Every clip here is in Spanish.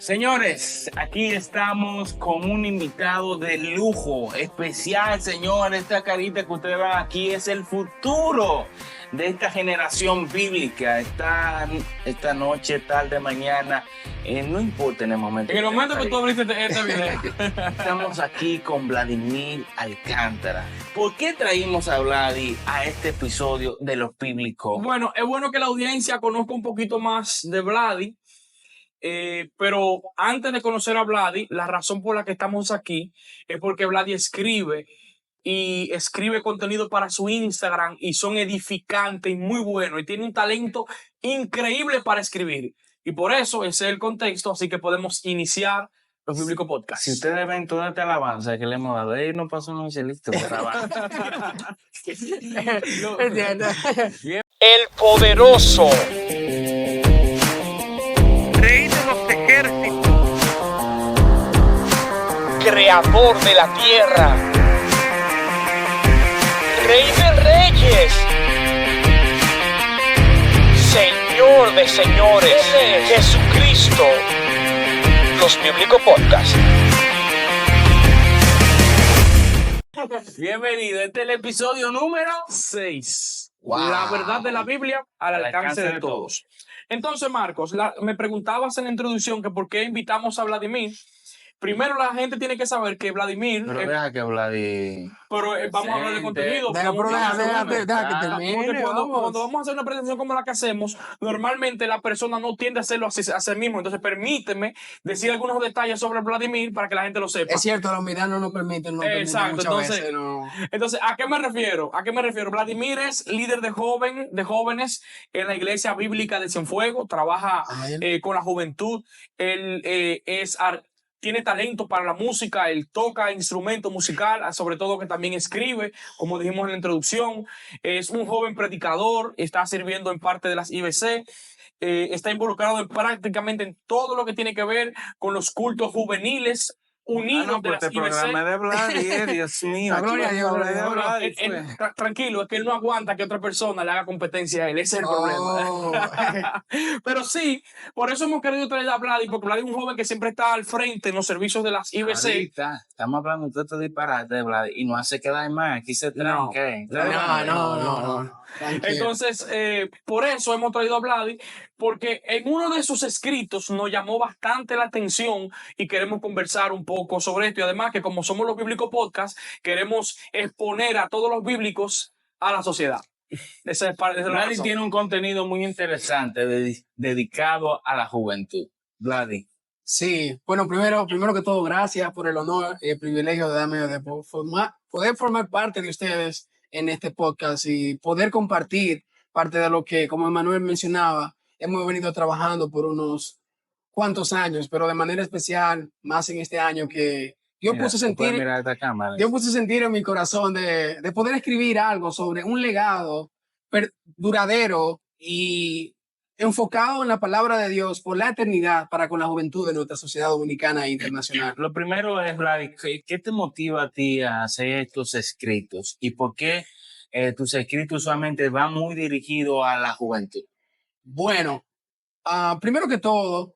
Señores, aquí estamos con un invitado de lujo, especial, señores. Esta carita que ustedes ven aquí es el futuro de esta generación bíblica. Esta noche, tarde, mañana, no importa en el momento. En el momento que tú abriste este video. Estamos aquí con Vladimir Alcántara. ¿Por qué traímos a Vladi a este episodio de Los Bíblicos? Bueno, es bueno que la audiencia conozca un poquito más de Vladi. Pero antes de conocer a Vladi, la razón por la que estamos aquí es porque Vladi escribe contenido para su Instagram y son edificantes y muy buenos y tiene un talento increíble para escribir. Y por eso ese es el contexto, así que podemos iniciar Los Bíblicos Podcast. Si ustedes ven toda esta alabanza que le hemos dado, no pasó un cielito por abajo. El poderoso Rey de los ejércitos, Creador de la tierra, Rey de reyes, Señor de señores, Jesucristo. Los Bíblicos Podcast. Bienvenido, este es el episodio número 6. Wow. La verdad de la Biblia al alcance de todos. Entonces, Marcos, me preguntabas en la introducción que por qué invitamos a Vladimir. Primero, la gente tiene que saber que Vladimir... Pero deja que Vladi... Pero vamos a hablar de contenido. Deja que termine. Cuando vamos a hacer una presentación como la que hacemos, normalmente la persona no tiende a hacerlo a sí mismo. Entonces, permíteme decir algunos detalles sobre Vladimir para que la gente lo sepa. Es cierto, la humildad no nos permite. Exacto, muchas entonces, veces, no. Entonces, ¿a qué me refiero? Vladimir es líder de jóvenes en la iglesia bíblica de Cienfuegos, trabaja con la juventud, él tiene talento para la música, él toca instrumento musical, sobre todo que también escribe, como dijimos en la introducción, es un joven predicador, está sirviendo en parte de las IBC, está involucrado prácticamente en todo lo que tiene que ver con los cultos juveniles unidos de las IBC. Programa de Vladi, Dios mío. Gloria a Dios, Tranquilo, es que él no aguanta que otra persona le haga competencia a él, ese es el problema. Pero sí, por eso hemos querido traer a Vladi, porque Vladi es un joven que siempre está al frente en los servicios de las IBC. Ahorita estamos hablando de todo disparate de Vladi y no hace quedar más, aquí se tranca. No. Entonces, por eso hemos traído a Vladi, porque en uno de sus escritos nos llamó bastante la atención y queremos conversar un poco sobre esto. Y además que como somos los Bíblicos Podcast, queremos exponer a todos los bíblicos a la sociedad. Esa es parte de la Vladi razón. tiene un contenido muy interesante dedicado a la juventud. Vladi. Sí, bueno, primero que todo, gracias por el honor y el privilegio de poder formar parte de ustedes en este podcast y poder compartir parte de lo que, como Emanuel mencionaba, hemos venido trabajando por unos cuantos años, pero de manera especial, más en este año que yo puse a sentir en mi corazón de poder escribir algo sobre un legado duradero y enfocado en la palabra de Dios por la eternidad para con la juventud de nuestra sociedad dominicana e internacional. Lo primero es, Vladi, ¿qué te motiva a ti a hacer estos escritos? ¿Y por qué tus escritos usualmente van muy dirigidos a la juventud? Bueno, primero que todo,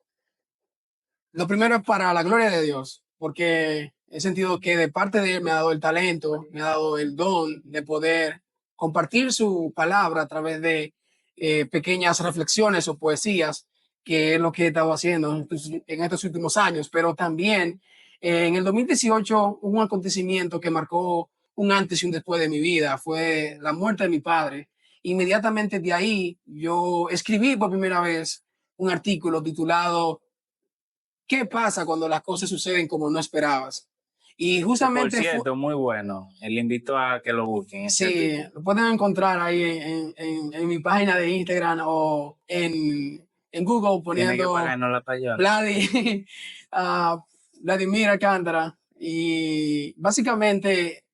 lo primero es para la gloria de Dios, porque he sentido que de parte de Él me ha dado el talento, me ha dado el don de poder compartir su palabra a través de pequeñas reflexiones o poesías, que es lo que he estado haciendo en estos últimos años. Pero también en el 2018 hubo un acontecimiento que marcó un antes y un después de mi vida, fue la muerte de mi padre. Inmediatamente de ahí yo escribí por primera vez un artículo titulado ¿Qué pasa cuando las cosas suceden como no esperabas? Y justamente... Por cierto, muy bueno. Le invito a que lo busquen. Sí, lo pueden encontrar ahí en mi página de Instagram o en Google poniendo Vladimir Alcántara. Y básicamente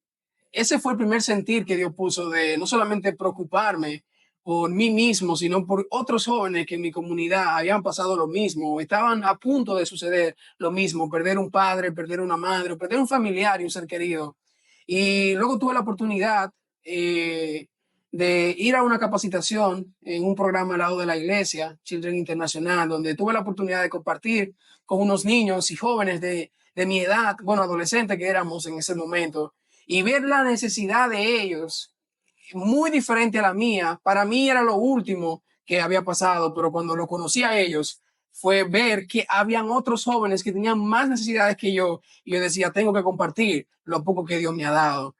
ese fue el primer sentir que Dios puso de no solamente preocuparme por mí mismo, sino por otros jóvenes que en mi comunidad habían pasado lo mismo, estaban a punto de suceder lo mismo, perder un padre, perder una madre, perder un familiar y un ser querido. Y luego tuve la oportunidad de ir a una capacitación en un programa al lado de la iglesia, Children Internacional, donde tuve la oportunidad de compartir con unos niños y jóvenes de mi edad, bueno, adolescentes que éramos en ese momento, y ver la necesidad de ellos, muy diferente a la mía. Para mí era lo último que había pasado, pero cuando lo conocí a ellos, fue ver que habían otros jóvenes que tenían más necesidades que yo, y yo decía, tengo que compartir lo poco que Dios me ha dado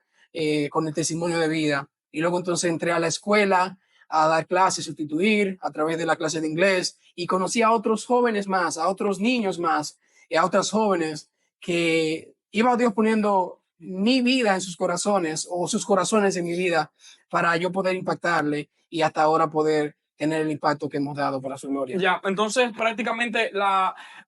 con el testimonio de vida. Y luego entonces entré a la escuela a dar clases, sustituir a través de la clase de inglés, y conocí a otros jóvenes más, a otros niños más, y a otras jóvenes que iba Dios poniendo mi vida en sus corazones o sus corazones en mi vida para yo poder impactarle y hasta ahora poder tener el impacto que hemos dado para su gloria. Ya, entonces prácticamente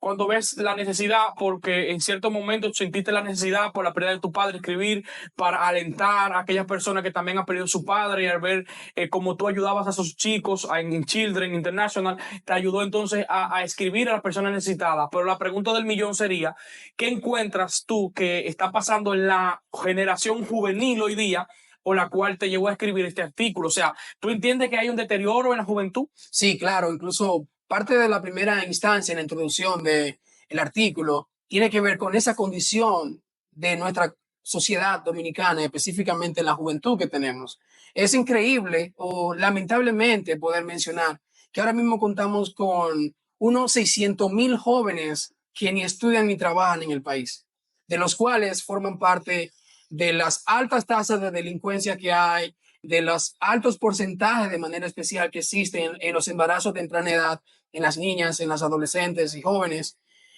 cuando ves la necesidad, porque en cierto momento sentiste la necesidad por la pérdida de tu padre, escribir para alentar a aquellas personas que también han perdido su padre, y al ver cómo tú ayudabas a esos chicos en Children International, te ayudó entonces a escribir a las personas necesitadas. Pero la pregunta del millón sería, ¿qué encuentras tú que está pasando en la generación juvenil hoy día, o la cual te llevó a escribir este artículo? O sea, ¿tú entiendes que hay un deterioro en la juventud? Sí, claro, incluso parte de la primera instancia en la introducción del artículo tiene que ver con esa condición de nuestra sociedad dominicana, específicamente la juventud que tenemos. Es increíble o lamentablemente poder mencionar que ahora mismo contamos con unos 600,000 jóvenes que ni estudian ni trabajan en el país, de los cuales forman parte de las altas tasas de delincuencia que hay, de los altos porcentajes de manera especial que existen en los embarazos de temprana edad, en las niñas, en las adolescentes y jóvenes.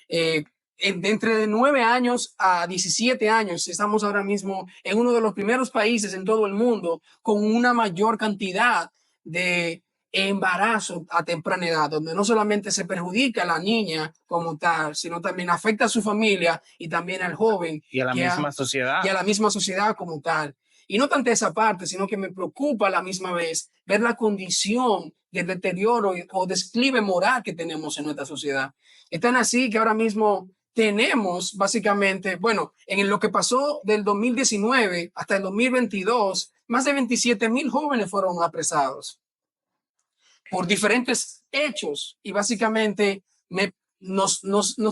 De entre 9 años a 17 años, estamos ahora mismo en uno de los primeros países en todo el mundo con una mayor cantidad de embarazo a temprana edad, donde no solamente se perjudica a la niña como tal, sino también afecta a su familia y también al joven Y a la misma sociedad. y a la misma sociedad como tal. Y no tanto esa parte, sino que me preocupa a la misma vez ver la condición de deterioro o desclive moral que tenemos en nuestra sociedad. Es tan así que ahora mismo tenemos básicamente, bueno, en lo que pasó del 2019 hasta el 2022, más de 27,000 jóvenes fueron apresados por diferentes hechos, y básicamente nos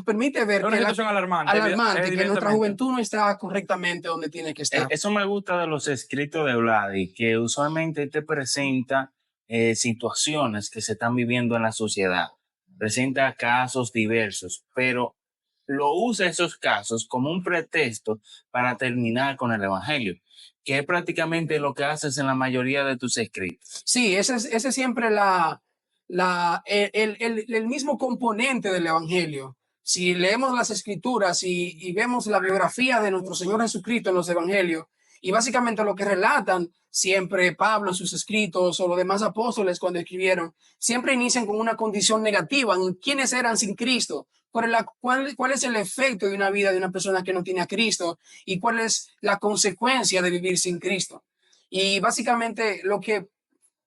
permite ver Es una que situación alarmante, que nuestra evidentemente. juventud no está correctamente donde tiene que estar. Eso me gusta de los escritos de Vladi, que usualmente te presenta situaciones que se están viviendo en la sociedad. Presenta casos diversos, pero lo usa esos casos como un pretexto para terminar con el evangelio, que es prácticamente lo que haces en la mayoría de tus escritos. Sí, ese es siempre el mismo componente del evangelio. Si leemos las escrituras y vemos la biografía de nuestro Señor Jesucristo en los evangelios, y básicamente lo que relatan siempre Pablo en sus escritos o los demás apóstoles cuando escribieron, siempre inician con una condición negativa en quiénes eran sin Cristo, cuál es el efecto de una vida de una persona que no tiene a Cristo y cuál es la consecuencia de vivir sin Cristo. Y básicamente lo que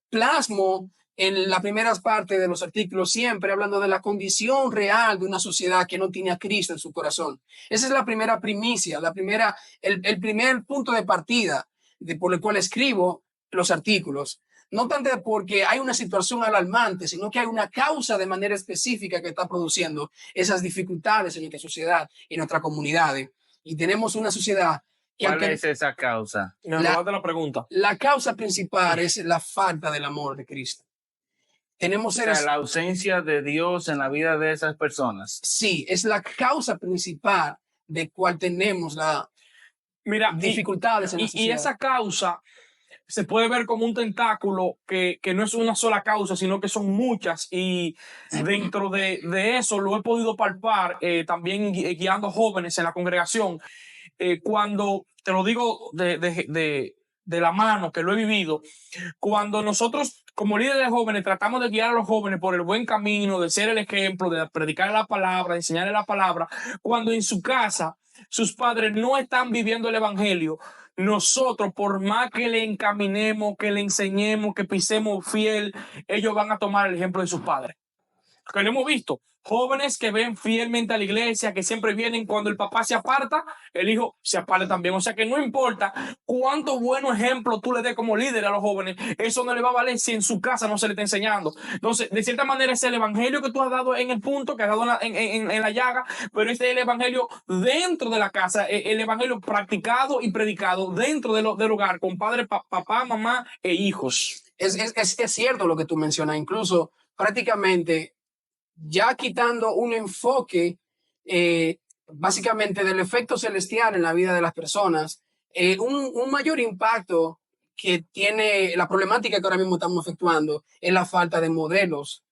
plasmo en las primeras partes de los artículos, siempre hablando de la condición real de una sociedad que no tiene a Cristo en su corazón. Esa es la primera primicia, el primer punto de partida por el cual escribo los artículos. No tanto porque hay una situación alarmante, sino que hay una causa de manera específica que está produciendo esas dificultades en nuestra sociedad y en nuestras comunidades. Y tenemos una sociedad que ¿Cuál es esa causa? La pregunta. La causa principal es la falta del amor de Cristo. Tenemos seres, la ausencia de Dios en la vida de esas personas. Sí, es la causa principal de cual tenemos la dificultades en la sociedad. Y esa causa se puede ver como un tentáculo que no es una sola causa, sino que son muchas, y dentro de eso lo he podido palpar también guiando jóvenes en la congregación. Cuando, te lo digo de la mano, que lo he vivido, cuando nosotros como líderes de jóvenes tratamos de guiar a los jóvenes por el buen camino, de ser el ejemplo, de predicar la palabra, de enseñarles la palabra, cuando en su casa sus padres no están viviendo el evangelio, nosotros, por más que le encaminemos, que le enseñemos, que pisemos fiel, ellos van a tomar el ejemplo de sus padres. que lo hemos visto, jóvenes que ven fielmente a la iglesia, que siempre vienen cuando el papá se aparta, el hijo se aparta también. O sea que no importa cuánto bueno ejemplo tú le des como líder a los jóvenes, eso no le va a valer si en su casa no se le está enseñando. Entonces, de cierta manera es el evangelio que tú has dado en el punto, que has dado en la llaga, pero este es el evangelio dentro de la casa, el evangelio practicado y predicado dentro del hogar, con padre, papá, mamá e hijos. Es cierto lo que tú mencionas, incluso prácticamente ya quitando un enfoque básicamente del efecto celestial en la vida de las personas, un mayor impacto que tiene la problemática que ahora mismo estamos efectuando es la falta de modelos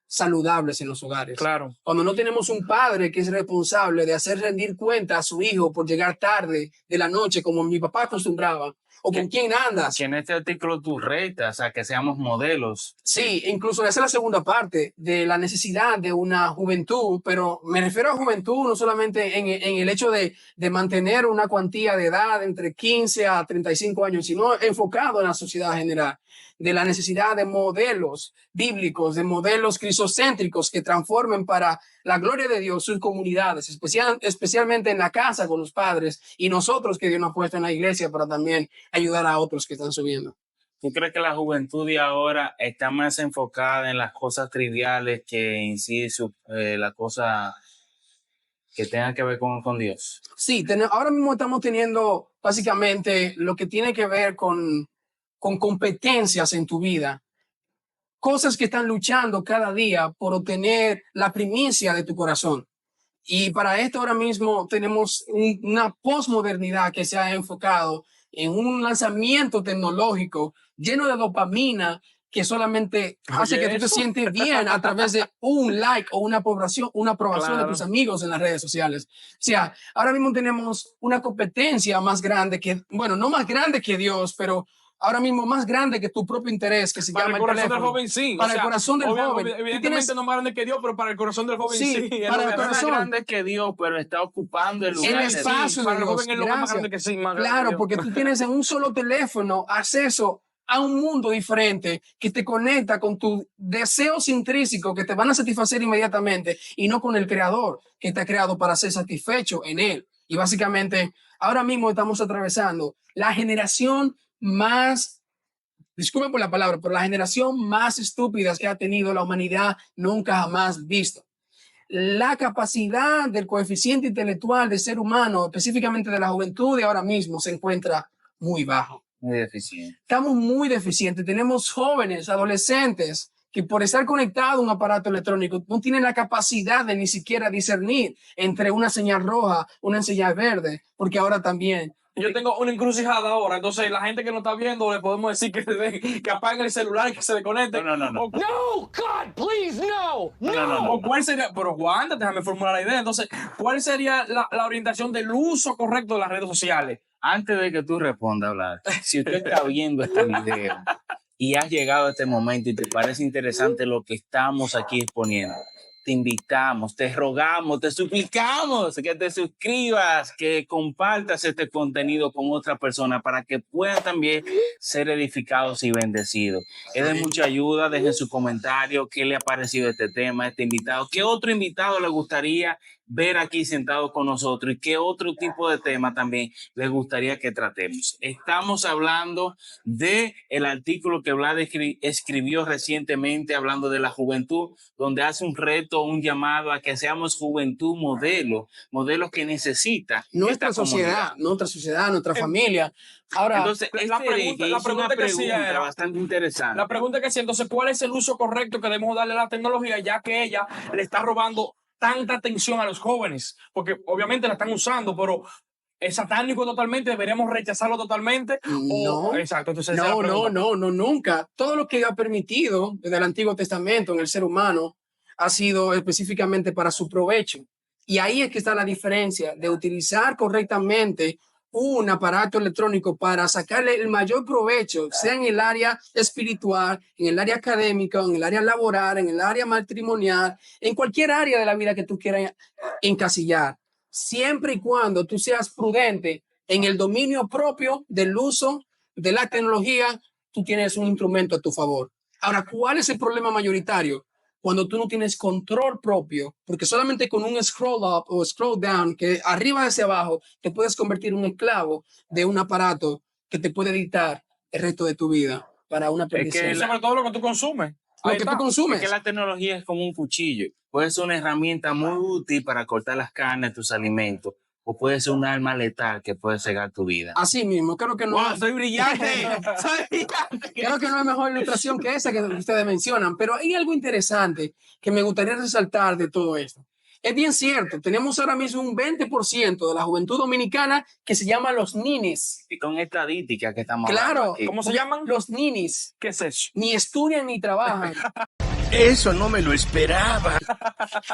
saludables en los hogares. Claro. Cuando no tenemos un padre que es responsable de hacer rendir cuenta a su hijo por llegar tarde de la noche, como mi papá acostumbraba, o con quién andas. Que en este artículo tú retas a que seamos modelos. Sí, incluso esa es la segunda parte de la necesidad de una juventud, pero me refiero a juventud no solamente en el hecho de mantener una cuantía de edad entre 15 a 35 años, sino enfocado en la sociedad general, de la necesidad de modelos bíblicos, de modelos cristocéntricos que transformen para la gloria de Dios sus comunidades, especialmente en la casa con los padres y nosotros que Dios nos ha puesto en la iglesia para también ayudar a otros que están subiendo. ¿Tú crees que la juventud de ahora está más enfocada en las cosas triviales que en sí la cosa que tenga que ver con Dios? Sí, ahora mismo estamos teniendo básicamente lo que tiene que ver con competencias en tu vida, cosas que están luchando cada día por obtener la primicia de tu corazón. Y para esto ahora mismo tenemos una posmodernidad que se ha enfocado en un lanzamiento tecnológico lleno de dopamina que solamente hace que tú te sientes bien a través de un like o una aprobación claro, de tus amigos en las redes sociales. O sea, ahora mismo tenemos una competencia más grande que, bueno, no más grande que Dios, pero ahora mismo más grande que tu propio interés, que se para llama el corazón teléfono. del joven, sí. Para el corazón del joven. Evidentemente no más grande que Dios, pero para el corazón del joven, sí. Para el corazón. Es más grande que Dios, pero está ocupando el lugar. El espacio para de el Dios. joven es lo más grande que sí. Más claro, porque tú tienes en un solo teléfono acceso a un mundo diferente que te conecta con tus deseos intrínsecos que te van a satisfacer inmediatamente y no con el creador que te ha creado para ser satisfecho en él. Y básicamente ahora mismo estamos atravesando la generación más, disculpen por la palabra, pero la generación más estúpida que ha tenido la humanidad nunca jamás visto. La capacidad del coeficiente intelectual del ser humano, específicamente de la juventud de ahora mismo, se encuentra muy bajo. Muy deficiente. Estamos muy deficientes. Tenemos jóvenes, adolescentes, que por estar conectado a un aparato electrónico no tienen la capacidad de ni siquiera discernir entre una señal roja, una señal verde, porque ahora también... Yo tengo una encrucijada ahora, entonces la gente que no está viendo le podemos decir que apaguen el celular y que se desconecten. No. No, God, please, no. O cuál sería, pero Juan, déjame formular la idea. Entonces, ¿cuál sería la orientación del uso correcto de las redes sociales? Antes de que tú respondas, Vlad, si usted está viendo este video y has llegado a este momento y te parece interesante lo que estamos aquí exponiendo, te invitamos, te rogamos, te suplicamos que te suscribas, que compartas este contenido con otra persona para que puedan también ser edificados y bendecidos. Es de mucha ayuda. Dejen su comentario, qué le ha parecido este tema, este invitado, qué otro invitado le gustaría ver aquí sentado con nosotros y qué otro tipo de tema también les gustaría que tratemos. Estamos hablando de el artículo que Vlad escribió recientemente hablando de la juventud, donde hace un reto, un llamado a que seamos juventud modelos que necesita nuestra sociedad, nuestra familia. Ahora, entonces, la pregunta que hacía era bastante interesante. La pregunta que hacía, entonces, ¿cuál es el uso correcto que debemos darle a la tecnología, ya que ella le está robando tanta atención a los jóvenes? Porque obviamente la están usando, pero ¿es satánico totalmente? ¿Deberíamos rechazarlo totalmente? No, exacto. Entonces, no, nunca. Todo lo que ha permitido desde el Antiguo Testamento en el ser humano ha sido específicamente para su provecho. Y ahí es que está la diferencia de utilizar correctamente un aparato electrónico para sacarle el mayor provecho, sea en el área espiritual, en el área académica, en el área laboral, en el área matrimonial, en cualquier área de la vida que tú quieras encasillar, siempre y cuando tú seas prudente en el dominio propio del uso de la tecnología, tú tienes un instrumento a tu favor. Ahora, ¿cuál es el problema mayoritario? cuando tú no tienes control propio, porque solamente con un scroll up o scroll down, que arriba hacia abajo, te puedes convertir en un esclavo de un aparato que te puede dictar el resto de tu vida para una perdición. Sobre todo lo que tú consumes. Lo Ahí que está. tú consumes. Es que la tecnología es como un cuchillo. Puede ser una herramienta muy útil para cortar las carnes de tus alimentos, o puede ser un arma letal que puede cegar tu vida. Así mismo, creo que no. ¡Wow! ¡Soy brillante! Soy brillante. Creo que no hay mejor ilustración que esa que ustedes mencionan, pero hay algo interesante que me gustaría resaltar de todo esto. Es bien cierto, tenemos ahora mismo un 20% de la juventud dominicana que se llama los ninis. Y con estadísticas que estamos Claro, hablando aquí. ¿Cómo se llaman? Los ninis. ¿Qué es eso? Ni estudian ni trabajan. Eso no me lo esperaba.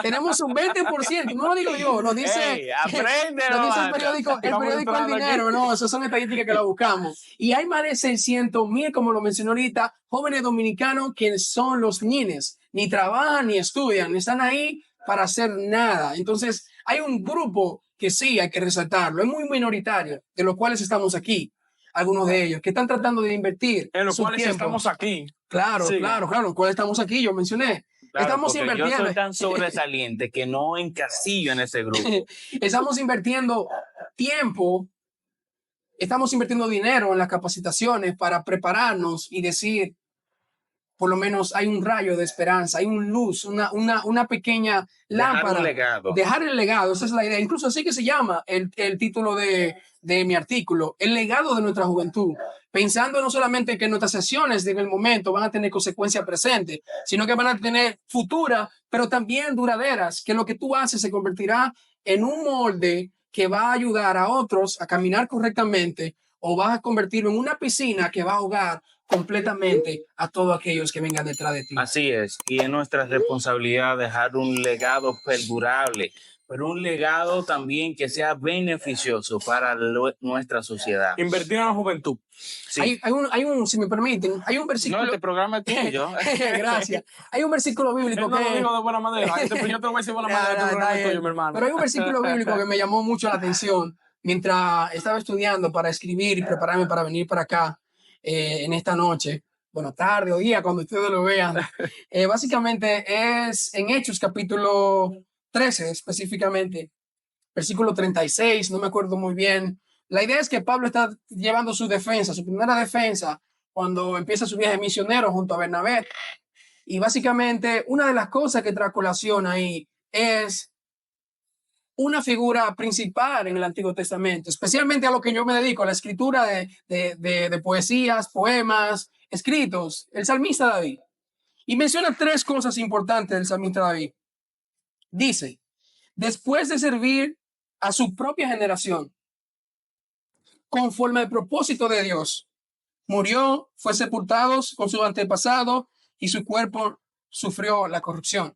Tenemos un 20%, no lo digo yo, lo dice, Ey, aprende, lo dice el Roberto. periódico, el Estamos periódico El entrando Dinero, no, esas son estadísticas que lo buscamos. Y hay más de 600,000, como lo mencionó ahorita, jóvenes dominicanos que son los niños, ni trabajan ni estudian, ni están ahí para hacer nada. Entonces, hay un grupo que sí hay que resaltarlo, es muy minoritario, de los cuales estamos aquí, algunos de ellos, que están tratando de invertir En los su cuales tiempo. estamos aquí. Claro, Sí. claro, los cuales estamos aquí, yo mencioné. Claro, Estamos porque invirtiendo. Yo soy tan sobresaliente que no encasillo en ese grupo. Estamos invirtiendo tiempo, estamos invirtiendo dinero en las capacitaciones para prepararnos y decir, por lo menos hay un rayo de esperanza, hay una luz, una pequeña lámpara. Dejar un legado. Dejar el legado, esa es la idea. Incluso así que se llama el título de mi artículo, el legado de nuestra juventud. Pensando no solamente que nuestras sesiones en el momento van a tener consecuencias presentes, sino que van a tener futuras, pero también duraderas, que lo que tú haces se convertirá en un molde que va a ayudar a otros a caminar correctamente, o vas a convertirlo en una piscina que va a ahogar completamente a todos aquellos que vengan detrás de ti. Así es, y es nuestra responsabilidad dejar un legado perdurable, pero un legado también que sea beneficioso para nuestra sociedad. Invertir en la juventud. Sí. Hay un, si me permiten, hay un versículo. No, este programa es tuyo. Gracias. Hay un versículo bíblico Él no lo que. digo de buena manera. Yo te lo voy a decir de buena manera. Este programa es tuyo, mi hermano. Pero hay un versículo bíblico que me llamó mucho la atención mientras estaba estudiando para escribir y prepararme para venir para acá en esta noche. Bueno, tarde o día, cuando ustedes lo vean. Básicamente es en Hechos capítulo 13 específicamente, versículo 36, no me acuerdo muy bien. La idea es que Pablo está llevando su defensa, su primera defensa, cuando empieza su viaje misionero junto a Bernabé. Y básicamente una de las cosas que trae a colación ahí es una figura principal en el Antiguo Testamento, especialmente a lo que yo me dedico, a la escritura de poesías, poemas, escritos, el salmista David. Y menciona tres cosas importantes del salmista David. Dice, después de servir a su propia generación, conforme al propósito de Dios, murió, fue sepultado con su antepasado y su cuerpo sufrió la corrupción.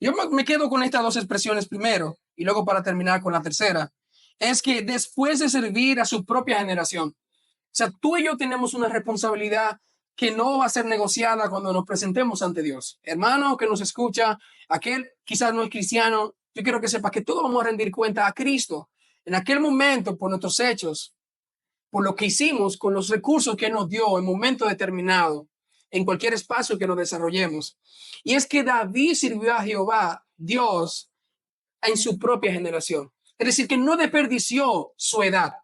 Yo me quedo con estas dos expresiones primero y luego para terminar con la tercera. Es que después de servir a su propia generación, o sea, tú y yo tenemos una responsabilidad que no va a ser negociada cuando nos presentemos ante Dios. Hermano que nos escucha, aquel quizás no es cristiano, yo quiero que sepa que todos vamos a rendir cuenta a Cristo en aquel momento por nuestros hechos, por lo que hicimos con los recursos que nos dio en momento determinado, en cualquier espacio que nos desarrollemos. Y es que David sirvió a Jehová, Dios, en su propia generación. Es decir, que no desperdició su edad.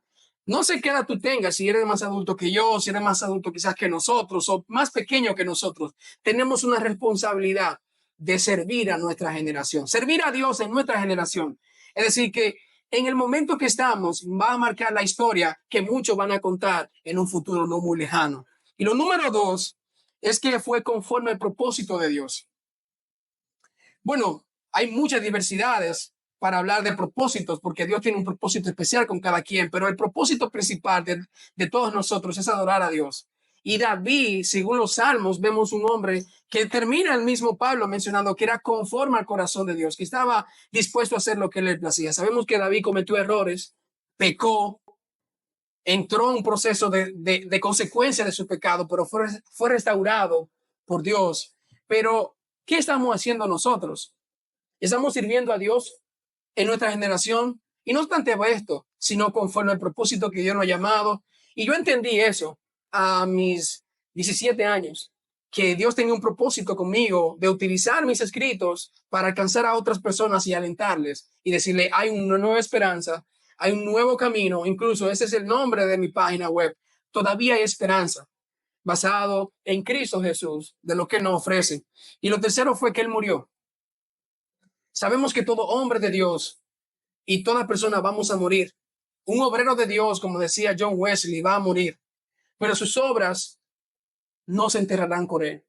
No sé qué edad tú tengas, si eres más adulto que yo, si eres más adulto quizás que nosotros o más pequeño que nosotros. Tenemos una responsabilidad de servir a nuestra generación, servir a Dios en nuestra generación. Es decir, que en el momento que estamos va a marcar la historia que muchos van a contar en un futuro no muy lejano. Y lo número dos es que fue conforme al propósito de Dios. Bueno, hay muchas diversidades para hablar de propósitos, porque Dios tiene un propósito especial con cada quien, pero el propósito principal de todos nosotros es adorar a Dios. Y David, según los salmos, vemos un hombre que termina el mismo Pablo mencionando que era conforme al corazón de Dios, que estaba dispuesto a hacer lo que le placía. Sabemos que David cometió errores, pecó, entró en un proceso de consecuencia de su pecado, pero fue restaurado por Dios. Pero, ¿qué estamos haciendo nosotros? Estamos sirviendo a Dios en nuestra generación, y no obstante esto, sino conforme al propósito que Dios nos ha llamado. Y yo entendí eso a mis 17 años. que Dios tenía un propósito conmigo de utilizar mis escritos para alcanzar a otras personas y alentarles y decirle, hay una nueva esperanza, hay un nuevo camino. Incluso ese es el nombre de mi página web. Todavía hay esperanza, basado en Cristo Jesús, de lo que Él nos ofrece. Y lo tercero fue que Él murió. Sabemos que todo hombre de Dios y toda persona vamos a morir. Un obrero de Dios, como decía John Wesley, va a morir, pero sus obras no se enterrarán con Él,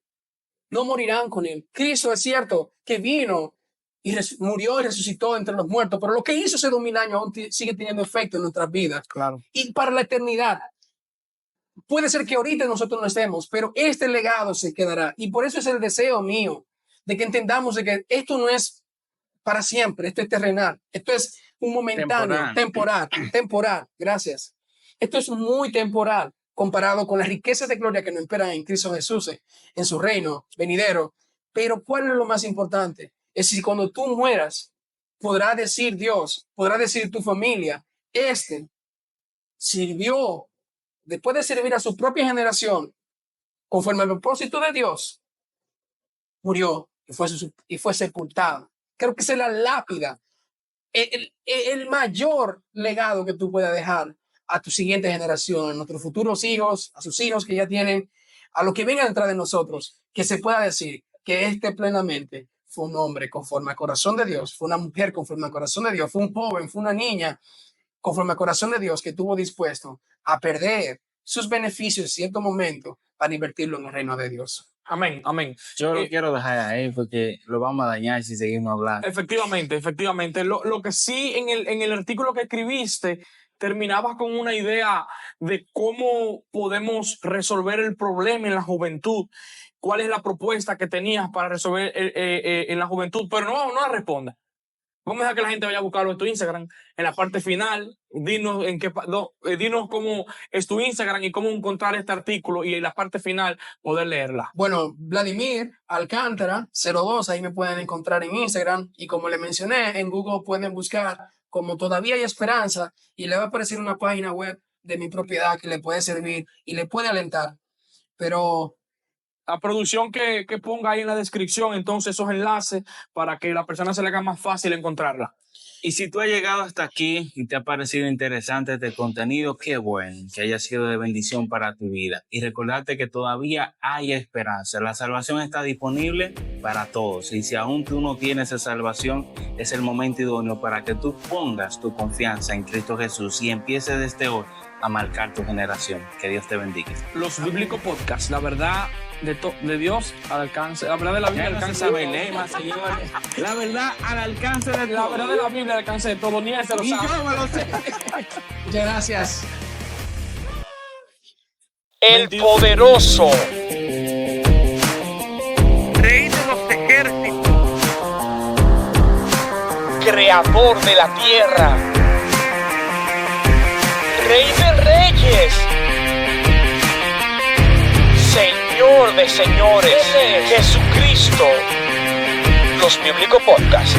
no morirán con Él. Cristo es cierto que vino y murió y resucitó entre los muertos, pero lo que hizo hace 2000 años aún sigue teniendo efecto en nuestras vidas. Claro. Y para la eternidad. Puede ser que ahorita nosotros no estemos, pero este legado se quedará. Y por eso es el deseo mío de que entendamos de que esto no es para siempre, esto es terrenal, esto es un momentáneo, temporal. Gracias. Esto es muy temporal comparado con las riquezas de gloria que nos esperan en Cristo Jesús, en su reino venidero. Pero ¿cuál es lo más importante? Es si cuando tú mueras, podrá decir Dios, podrá decir tu familia, sirvió, después de servir a su propia generación, conforme al propósito de Dios, murió y fue sepultado. Creo que esa es la lápida, el mayor legado que tú puedas dejar a tu siguiente generación, a nuestros futuros hijos, a sus hijos que ya tienen, a los que vengan detrás de nosotros, que se pueda decir que plenamente fue un hombre conforme al corazón de Dios, fue una mujer conforme al corazón de Dios, fue un joven, fue una niña conforme al corazón de Dios que estuvo dispuesto a perder sus beneficios en cierto momento para invertirlo en el reino de Dios. Amén, amén. Yo lo quiero dejar ahí porque lo vamos a dañar si seguimos hablando. Efectivamente. Lo que sí en el artículo que escribiste terminabas con una idea de cómo podemos resolver el problema en la juventud. ¿Cuál es la propuesta que tenías para resolver en la juventud? Pero no la responda. Vamos a dejar que la gente vaya a buscarlo en tu Instagram. En la parte final, dinos cómo es tu Instagram y cómo encontrar este artículo y en la parte final poder leerla. Bueno, Vladimir Alcántara 02, ahí me pueden encontrar en Instagram. Y como le mencioné, en Google pueden buscar como Todavía Hay Esperanza y le va a aparecer una página web de mi propiedad que le puede servir y le puede alentar. Pero la producción que ponga ahí en la descripción entonces esos enlaces para que la persona se le haga más fácil encontrarla. Y si tú has llegado hasta aquí y te ha parecido interesante este contenido, qué bueno que haya sido de bendición para tu vida. Y recordarte que todavía hay esperanza. La salvación está disponible para todos. Y si aún tú no tienes esa salvación, es el momento idóneo para que tú pongas tu confianza en Cristo Jesús y empieces desde hoy a marcar tu generación. Que Dios te bendiga. Los Bíblicos Podcast, la verdad de Dios al alcance, la verdad de la Biblia al alcance de todo. La verdad al alcance de todo. La verdad de la Biblia al alcance de todo. Ni él se lo sabe. Yo me lo sé. muchas gracias. El poderoso Rey de los ejércitos, creador de la tierra, Rey de reyes, Señor de señores, Jesucristo. Los Bíblicos Podcast.